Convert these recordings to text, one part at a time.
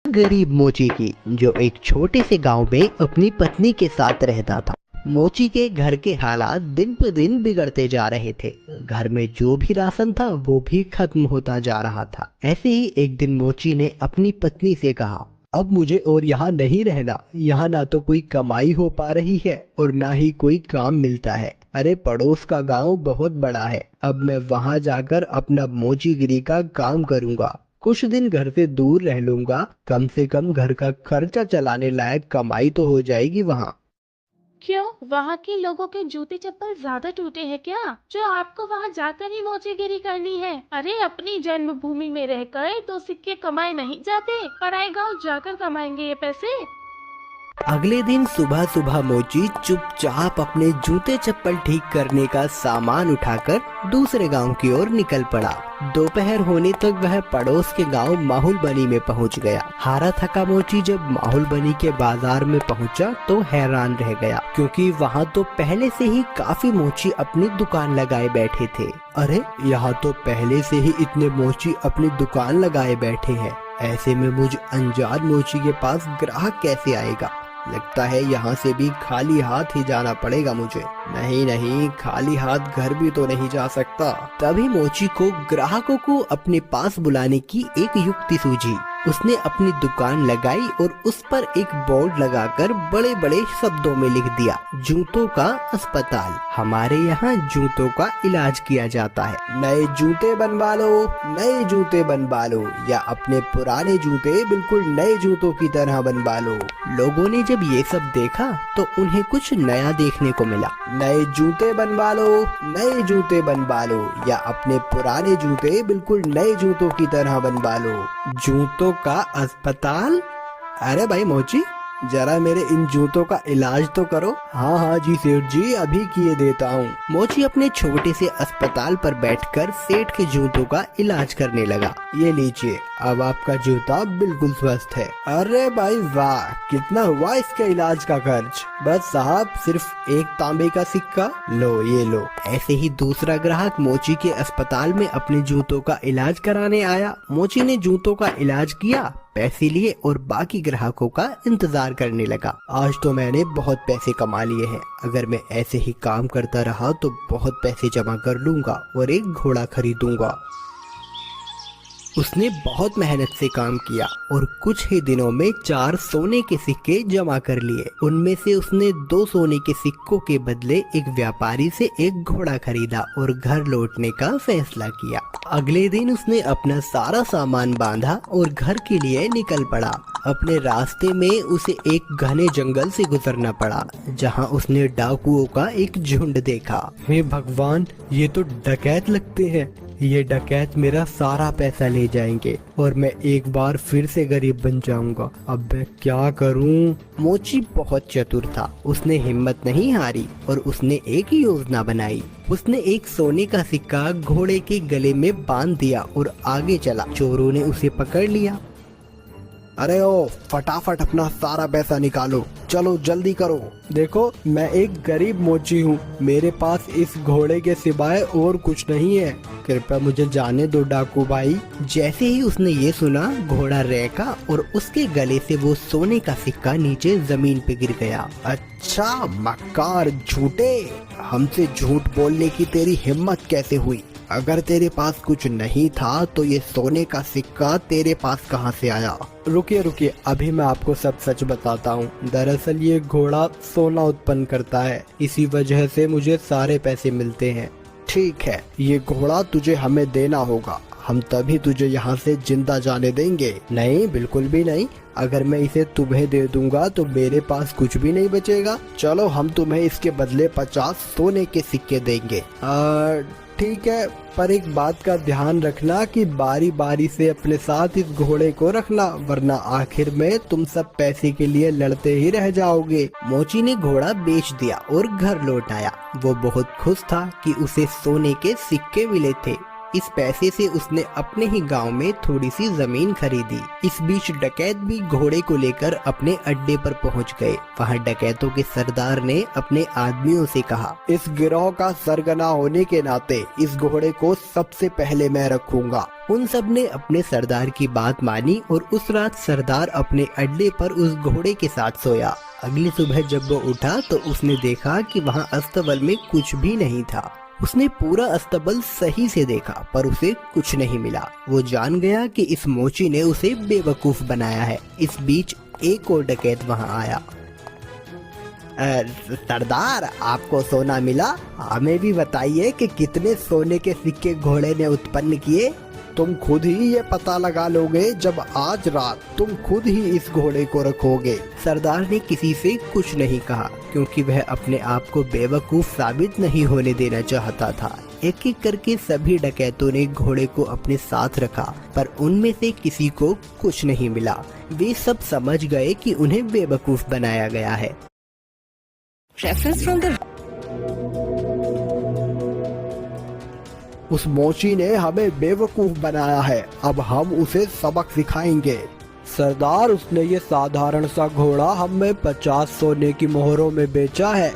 गरीब मोची की, जो एक छोटे से गांव में अपनी पत्नी के साथ रहता था। मोची के घर के हालात दिन पर दिन बिगड़ते जा रहे थे। घर में जो भी राशन था वो भी खत्म होता जा रहा था। ऐसे ही एक दिन मोची ने अपनी पत्नी से कहा, अब मुझे और यहाँ नहीं रहना। यहाँ ना तो कोई कमाई हो पा रही है और ना ही कोई काम मिलता है। अरे पड़ोस का गांव बहुत बड़ा है, अब मैं वहाँ जाकर अपना मोचीगिरी का काम करूँगा। कुछ दिन घर से दूर रह लूंगा, कम से कम घर का खर्चा चलाने लायक कमाई तो हो जाएगी वहाँ। क्यों, वहाँ के लोगों के जूते चप्पल ज्यादा टूटे हैं क्या, जो आपको वहाँ जाकर ही मौजेगिरी करनी है? अरे अपनी जन्मभूमि में रहकर तो सिक्के कमाए नहीं जाते, पराए गांव जाकर कमाएंगे ये पैसे। अगले दिन सुबह सुबह मोची चुपचाप अपने जूते चप्पल ठीक करने का सामान उठाकर दूसरे गांव की ओर निकल पड़ा। दोपहर होने तक वह पड़ोस के गांव माहुलबनी में पहुंच गया। हारा थका मोची जब माहुलबनी के बाजार में पहुंचा तो हैरान रह गया, क्योंकि वहां तो पहले से ही काफी मोची अपनी दुकान लगाए बैठे थे। अरे यहाँ तो पहले से ही इतने मोची अपनी दुकान लगाए बैठे हैं। ऐसे में मुझ अनजान मोची के पास ग्राहक कैसे आएगा? लगता है यहाँ से भी खाली हाथ ही जाना पड़ेगा मुझे। नहीं नहीं, खाली हाथ घर भी तो नहीं जा सकता। तभी मोची को ग्राहकों को अपने पास बुलाने की एक युक्ति सूझी। उसने अपनी दुकान लगाई और उस पर एक बोर्ड लगाकर बड़े बड़े शब्दों में लिख दिया, जूतों का अस्पताल। हमारे यहाँ जूतों का इलाज किया जाता है। नए जूते बनवा लो, नए जूते बनवा लो, या अपने पुराने जूते बिल्कुल नए जूतों की तरह बनवा लो। लोगों ने जब ये सब देखा तो उन्हें कुछ नया देखने को मिला। नए जूते बनवा लो, नए जूते बनवा लो, या अपने पुराने जूते बिल्कुल नए जूतों की तरह बनवा लो। जूतों का अस्पताल? अरे भाई मोची, जरा मेरे इन जूतों का इलाज तो करो। हाँ हाँ जी सेठ जी, अभी किए देता हूँ। मोची अपने छोटे से अस्पताल पर बैठकर सेठ के जूतों का इलाज करने लगा। ये लीजिए, अब आपका जूता बिल्कुल स्वस्थ है। अरे भाई वाह, कितना हुआ इसके इलाज का खर्च? बस साहब, सिर्फ एक तांबे का सिक्का। लो ये लो। ऐसे ही दूसरा ग्राहक मोची के अस्पताल में अपने जूतों का इलाज कराने आया। मोची ने जूतों का इलाज किया, पैसे लिए और बाकी ग्राहकों का इंतजार करने लगा। आज तो मैंने बहुत पैसे कमा लिए हैं। अगर मैं ऐसे ही काम करता रहा तो बहुत पैसे जमा कर लूंगा और एक घोड़ा खरीदूंगा। उसने बहुत मेहनत से काम किया और कुछ ही दिनों में 4 सोने के सिक्के जमा कर लिए। उनमें से उसने 2 सोने के सिक्कों के बदले एक व्यापारी से एक घोड़ा खरीदा और घर लौटने का फैसला किया। अगले दिन उसने अपना सारा सामान बांधा और घर के लिए निकल पड़ा। अपने रास्ते में उसे एक घने जंगल से गुजरना पड़ा, जहां उसने डाकुओं का एक झुंड देखा। हे भगवान, ये तो डकैत लगते हैं। ये डकैत मेरा सारा पैसा ले जाएंगे और मैं एक बार फिर से गरीब बन जाऊंगा। अब मैं क्या करूं? मोची बहुत चतुर था। उसने हिम्मत नहीं हारी और उसने एक योजना बनाई। उसने एक सोने का सिक्का घोड़े के गले में बांध दिया और आगे चला। चोरों ने उसे पकड़ लिया। अरे ओ, फटाफट अपना सारा पैसा निकालो, चलो जल्दी करो। देखो, मैं एक गरीब मोची हूँ, मेरे पास इस घोड़े के सिवाय और कुछ नहीं है। कृपया मुझे जाने दो डाकू भाई। जैसे ही उसने ये सुना, घोड़ा रेका और उसके गले से वो सोने का सिक्का नीचे जमीन पे गिर गया। अच्छा मक्कार झूठे, हमसे झूठ बोलने की तेरी हिम्मत कैसे हुई? अगर तेरे पास कुछ नहीं था तो ये सोने का सिक्का तेरे पास कहाँ से आया? रुकिए रुकिए, अभी मैं आपको सब सच बताता हूँ। दरअसल ये घोड़ा सोना उत्पन्न करता है, इसी वजह से मुझे सारे पैसे मिलते हैं। ठीक है, ये घोड़ा तुझे हमें देना होगा, हम तभी तुझे यहाँ से जिंदा जाने देंगे। नहीं, बिल्कुल भी नहीं। अगर मैं इसे तुम्हें दे दूंगा तो मेरे पास कुछ भी नहीं बचेगा। चलो, हम तुम्हें इसके बदले 50 सोने के सिक्के देंगे। ठीक है, पर एक बात का ध्यान रखना कि बारी बारी से अपने साथ इस घोड़े को रखना, वरना आखिर में तुम सब पैसे के लिए लड़ते ही रह जाओगे। मोची ने घोड़ा बेच दिया और घर लौट आया। वो बहुत खुश था कि उसे सोने के सिक्के मिले थे। इस पैसे से उसने अपने ही गांव में थोड़ी सी जमीन खरीदी। इस बीच डकैत भी घोड़े को लेकर अपने अड्डे पर पहुंच गए। वहां डकैतों के सरदार ने अपने आदमियों से कहा, इस गिरोह का सरगना होने के नाते इस घोड़े को सबसे पहले मैं रखूंगा। उन सब ने अपने सरदार की बात मानी और उस रात सरदार अपने अड्डे पर उस घोड़े के साथ सोया। अगली सुबह जब वो उठा तो उसने देखा कि वहाँ अस्तबल में कुछ भी नहीं था। उसने पूरा अस्तबल सही से देखा पर उसे कुछ नहीं मिला। वो जान गया कि इस मोची ने उसे बेवकूफ बनाया है। इस बीच एक और डकैत वहाँ आया। सरदार, आपको सोना मिला? हमें भी बताइए कि कितने सोने के सिक्के घोड़े ने उत्पन्न किए। तुम खुद ही ये पता लगा लोगे जब आज रात तुम खुद ही इस घोड़े को रखोगे। सरदार ने किसी से कुछ नहीं कहा क्योंकि वह अपने आप को बेवकूफ साबित नहीं होने देना चाहता था। एक एक करके सभी डकैतों ने घोड़े को अपने साथ रखा पर उनमें से किसी को कुछ नहीं मिला। वे सब समझ गए कि उन्हें बेवकूफ बनाया गया है। उस मोची ने हमें बेवकूफ बनाया है, अब हम उसे सबक सिखाएंगे। सरदार, उसने ये साधारण सा घोड़ा हमें 50 सोने की मोहरों में बेचा है।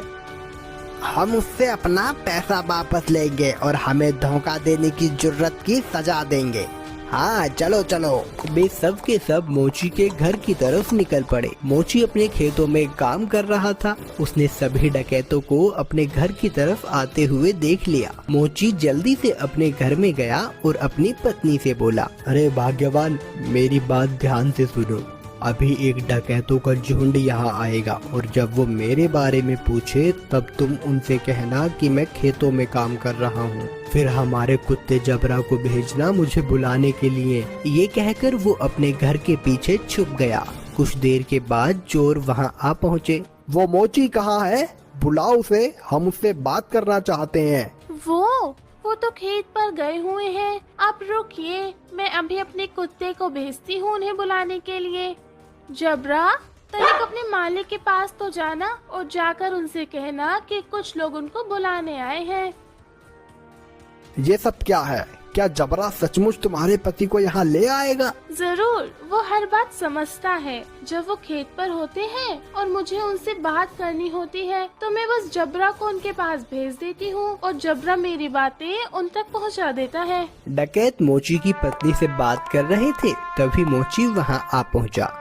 हम उससे अपना पैसा वापस लेंगे और हमें धोखा देने की जुर्रत की सजा देंगे। हाँ, चलो चलो। वे सब के सब मोची के घर की तरफ निकल पड़े। मोची अपने खेतों में काम कर रहा था। उसने सभी डकैतों को अपने घर की तरफ आते हुए देख लिया। मोची जल्दी से अपने घर में गया और अपनी पत्नी से बोला, अरे भाग्यवान, मेरी बात ध्यान से सुनो। अभी एक डकैतों का झुंड यहाँ आएगा और जब वो मेरे बारे में पूछे तब तुम उनसे कहना कि मैं खेतों में काम कर रहा हूँ। फिर हमारे कुत्ते जबरा को भेजना मुझे बुलाने के लिए। ये कहकर वो अपने घर के पीछे छुप गया। कुछ देर के बाद चोर वहाँ आ पहुँचे। वो मोची कहाँ है? बुलाओ उसे, हम उससे बात करना चाहते हैं। वो तो खेत पर गए हुए हैं। आप रुकिए, मैं अभी अपने कुत्ते को भेजती हूँ उन्हें बुलाने के लिए। जबरा, तनिक अपने मालिक के पास तो जाना और जाकर उनसे कहना कि कुछ लोग उनको बुलाने आए हैं। ये सब क्या है? क्या जबरा सचमुच तुम्हारे पति को यहाँ ले आएगा? जरूर, वो हर बात समझता है। जब वो खेत पर होते हैं और मुझे उनसे बात करनी होती है तो मैं बस जबरा को उनके पास भेज देती हूँ और जबरा मेरी बातें उन तक पहुँचा देता है। डकैत मोची की पत्नी से बात कर रहे थे, तभी मोची वहाँ आ पहुँचा।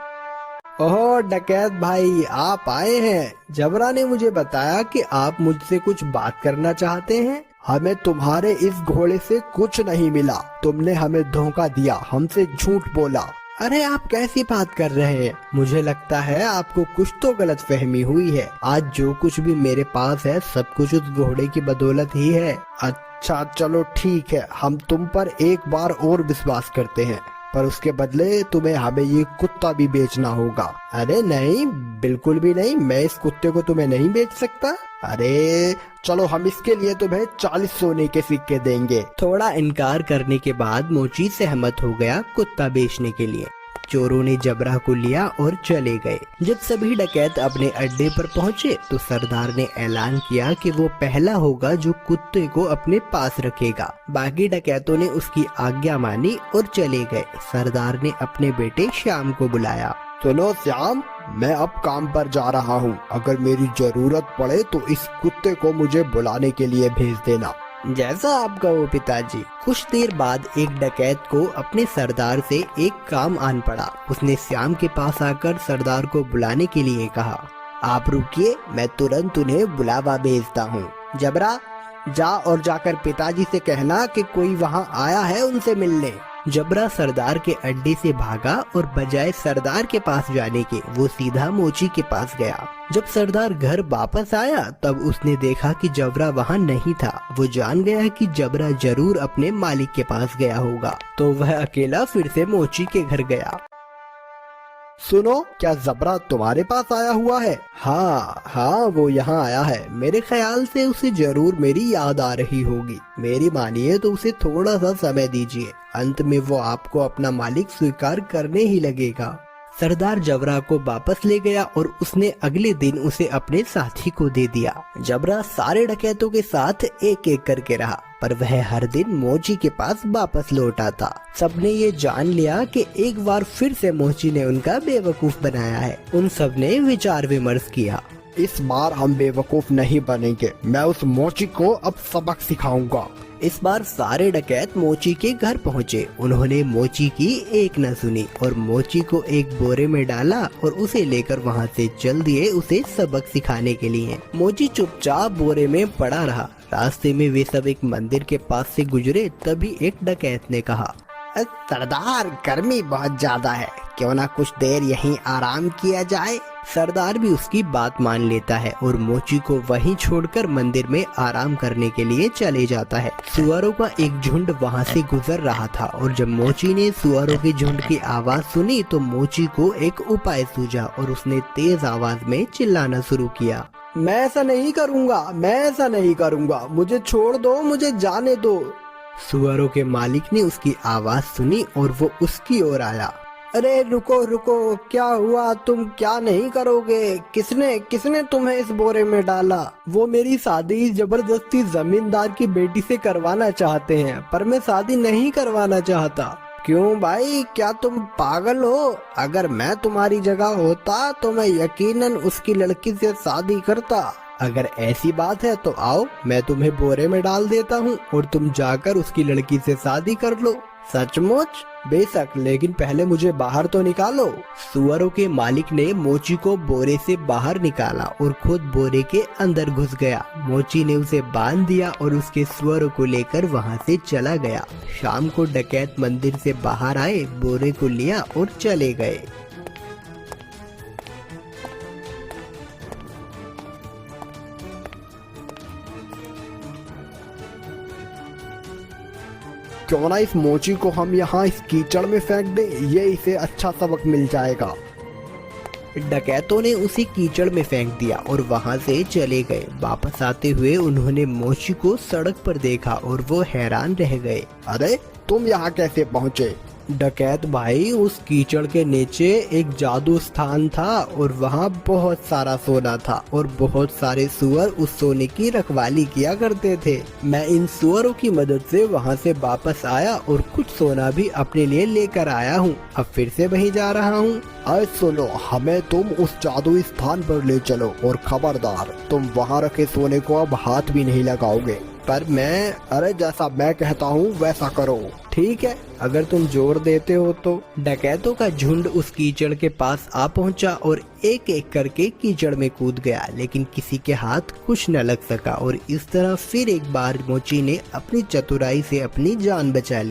ओह डकैत भाई, आप आए हैं। जबरा ने मुझे बताया कि आप मुझसे कुछ बात करना चाहते हैं। हमें तुम्हारे इस घोड़े से कुछ नहीं मिला। तुमने हमें धोखा दिया, हमसे झूठ बोला। अरे आप कैसी बात कर रहे हैं? मुझे लगता है आपको कुछ तो गलतफहमी हुई है। आज जो कुछ भी मेरे पास है सब कुछ उस घोड़े की बदौलत ही है। अच्छा चलो ठीक है, हम तुम पर एक बार और विश्वास करते हैं, पर उसके बदले तुम्हें हमें ये कुत्ता भी बेचना होगा। अरे नहीं, बिल्कुल भी नहीं, मैं इस कुत्ते को तुम्हें नहीं बेच सकता। अरे चलो, हम इसके लिए तुम्हें 40 सोने के सिक्के देंगे। थोड़ा इनकार करने के बाद मोची सहमत हो गया कुत्ता बेचने के लिए। चोरों ने जबरा को लिया और चले गए। जब सभी डकैत अपने अड्डे पर पहुंचे तो सरदार ने ऐलान किया कि वो पहला होगा जो कुत्ते को अपने पास रखेगा। बाकी डकैतों ने उसकी आज्ञा मानी और चले गए। सरदार ने अपने बेटे श्याम को बुलाया। सुनो श्याम, मैं अब काम पर जा रहा हूँ। अगर मेरी जरूरत पड़े तो इस कुत्ते को मुझे बुलाने के लिए भेज देना। जैसा आप कहो पिताजी। कुछ देर बाद एक डकैत को अपने सरदार से एक काम आन पड़ा। उसने श्याम के पास आकर सरदार को बुलाने के लिए कहा, आप रुकिए, मैं तुरंत उन्हें बुलावा भेजता हूँ। जबरा, जा और जाकर पिताजी से कहना कि कोई वहाँ आया है उनसे मिलने। जबरा सरदार के अड्डे से भागा और बजाय सरदार के पास जाने के वो सीधा मोची के पास गया। जब सरदार घर वापस आया तब उसने देखा कि जबरा वहाँ नहीं था। वो जान गया कि जबरा जरूर अपने मालिक के पास गया होगा, तो वह अकेला फिर से मोची के घर गया। सुनो, क्या जबरा तुम्हारे पास आया हुआ है? हाँ, वो यहाँ आया है। मेरे ख्याल से उसे जरूर मेरी याद आ रही होगी। मेरी मानिए तो उसे थोड़ा सा समय दीजिए, अंत में वो आपको अपना मालिक स्वीकार करने ही लगेगा। सरदार जबरा को वापस ले गया और उसने अगले दिन उसे अपने साथी को दे दिया। जबरा सारे डकैतों के साथ एक एक करके रहा, पर वह हर दिन मोची के पास वापस लौट आता। सबने ये जान लिया कि एक बार फिर से मोची ने उनका बेवकूफ बनाया है। उन सब ने विचार विमर्श किया। इस बार हम बेवकूफ नहीं बनेंगे, मैं उस मोची को अब सबक सिखाऊंगा। इस बार सारे डकैत मोची के घर पहुँचे। उन्होंने मोची की एक न सुनी और मोची को एक बोरे में डाला और उसे लेकर वहाँ से चल दिए उसे सबक सिखाने के लिए। मोची चुपचाप बोरे में पड़ा रहा। रास्ते में वे सब एक मंदिर के पास से गुजरे, तभी एक डकैत ने कहा, सरदार, गर्मी बहुत ज्यादा है, क्यों ना कुछ देर यहीं आराम किया जाए। सरदार भी उसकी बात मान लेता है और मोची को वहीं छोड़कर मंदिर में आराम करने के लिए चले जाता है। सुअरों का एक झुंड वहां से गुजर रहा था और जब मोची ने सुअरों के झुंड की आवाज सुनी तो मोची को एक उपाय सूझा और उसने तेज आवाज में चिल्लाना शुरू किया। मैं ऐसा नहीं करूँगा, मैं ऐसा नहीं करूँगा, मुझे छोड़ दो, मुझे जाने दो। सुअरों के मालिक ने उसकी आवाज सुनी और वो उसकी ओर आया। अरे रुको रुको, क्या हुआ? तुम क्या नहीं करोगे? किसने तुम्हें इस बोरे में डाला? वो मेरी शादी जबरदस्ती जमींदार की बेटी से करवाना चाहते हैं, पर मैं शादी नहीं करवाना चाहता। क्यों भाई, क्या तुम पागल हो? अगर मैं तुम्हारी जगह होता तो मैं यकीनन उसकी लड़की से शादी करता। अगर ऐसी बात है तो आओ, मैं तुम्हें बोरे में डाल देता हूँ और तुम जाकर उसकी लड़की से शादी कर लो। सचमुच? बेशक, लेकिन पहले मुझे बाहर तो निकालो। सुअरों के मालिक ने मोची को बोरे से बाहर निकाला और खुद बोरे के अंदर घुस गया। मोची ने उसे बांध दिया और उसके सुअरों को लेकर वहां से चला गया। शाम को डकैत मंदिर से बाहर आए, बोरे को लिया और चले गए। क्यों ना इस मोची को हम यहाँ इस कीचड़ में फेंक दें, ये इसे अच्छा सबक मिल जाएगा। डकैतों ने उसे कीचड़ में फेंक दिया और वहां से चले गए। वापस आते हुए उन्होंने मोची को सड़क पर देखा और वो हैरान रह गए। अरे तुम यहाँ कैसे पहुँचे? डकैत भाई, उस कीचड़ के नीचे एक जादू स्थान था और वहाँ बहुत सारा सोना था और बहुत सारे सुअर उस सोने की रखवाली किया करते थे। मैं इन सुअरों की मदद से वहाँ से वापस आया और कुछ सोना भी अपने लिए लेकर आया हूँ। अब फिर से वहीं जा रहा हूँ। अरे सुनो, हमें तुम उस जादुई स्थान पर ले चलो और खबरदार, तुम वहाँ रखे सोने को अब हाथ भी नहीं लगाओगे। पर मैं अरे जैसा मैं कहता हूँ वैसा करो। ठीक है, अगर तुम जोर देते हो तो। डकैतों का झुंड उस कीचड़ के पास आ पहुंचा और एक एक करके कीचड़ में कूद गया, लेकिन किसी के हाथ कुछ न लग सका और इस तरह फिर एक बार मोची ने अपनी चतुराई से अपनी जान बचा ली।